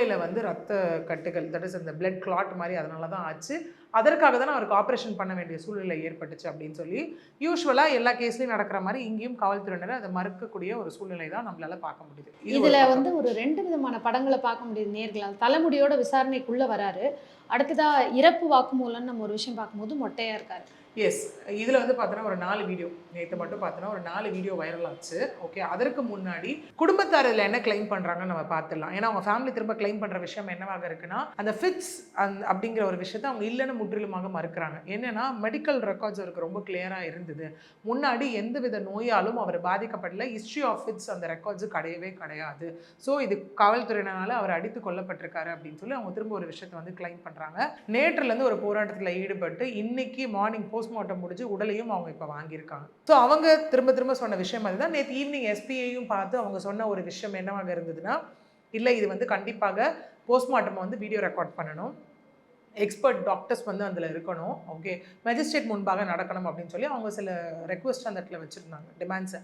மூளையில் வந்து ரத்த கட்டுகள், தட் இஸ் அந்த பிளட் கிளாட் மாதிரி அதனால தான் ஆச்சு. அதற்காக தான் அவருக்கு ஆப்ரேஷன் பண்ண வேண்டிய சூழ்நிலை ஏற்பட்டுச்சு அப்படின்னு சொல்லி யூஸ்வலாக எல்லா கேஸ்லையும் நடக்கிற மாதிரி இங்கேயும் காவல்துறையினர் அதை மறுக்கக்கூடிய ஒரு சூழ்நிலை தான் நம்மளால பார்க்க முடியுது. இதுல வந்து ஒரு 2 விதமான படங்கள பார்க்க முடியுது நேர்களால். தலைமுடியோட விசாரணைக்குள்ள வராரு. அடுத்ததா இறப்பு வாக்குமூலம்னு நம்ம ஒரு விஷயம் பார்க்கும்போது மொட்டையா இருக்காரு. எஸ். இதில் வந்து பார்த்தோன்னா ஒரு 4 வீடியோ நேற்று மட்டும் பார்த்தோன்னா ஒரு 4 வீடியோ வைரல் ஆச்சு. ஓகே, அதற்கு முன்னாடி குடும்பத்தார் இதில் என்ன கிளைம் பண்ணுறாங்கன்னு நம்ம பார்த்துடலாம். ஏன்னா அவங்க ஃபேமிலி திரும்ப கிளைம் பண்ணுற விஷயம் என்னவாக இருக்குன்னா, அந்த ஃபிட்ஸ் அப்படிங்கிற ஒரு விஷயத்தை அவங்க இல்லைன்னு முற்றிலுமாக மறுக்கிறாங்க. என்னன்னா மெடிக்கல் ரெக்கார்ட்ஸ் அவருக்கு ரொம்ப கிளியராக இருந்தது. முன்னாடி எந்தவித நோயாலும் அவர் பாதிக்கப்படல. ஹிஸ்ட்ரி ஆஃப் ஃபிட்ஸ் அந்த ரெக்கார்ட்ஸு கிடையவே கிடையாது. ஸோ இது காவல்துறையினால் அவர் அடித்து கொல்லப்பட்டிருக்காரு அப்படின்னு சொல்லி அவங்க திரும்ப ஒரு விஷயத்தை வந்து கிளைம் பண்ணுறாங்க. நேற்றுலேருந்து ஒரு போராட்டத்தில் ஈடுபட்டு இன்னைக்கு மார்னிங் போஸ்ட்மார்ட்டம் முடிஞ்சு உடலையும் அவங்க இப்போ வாங்கியிருக்காங்க. ஸோ அவங்க திரும்ப திரும்ப சொன்ன விஷயம் அதுதான். நேற்று ஈவினிங் எஸ்பியையும் பார்த்து அவங்க சொன்ன ஒரு விஷயம் என்னவாக இருந்ததுன்னா, இல்லை இது வந்து கண்டிப்பாக போஸ்ட்மார்ட்டம் வந்து வீடியோ ரெக்கார்ட் பண்ணணும், எக்ஸ்பர்ட் டாக்டர்ஸ் வந்து அதில் இருக்கணும், ஓகே, மேஜிஸ்ட்ரேட் முன்பாக நடக்கணும் அப்படின்னு சொல்லி அவங்க சில ரெக்வஸ்ட் அந்த இடத்துல வச்சுருந்தாங்க, டிமாண்ட்ஸை.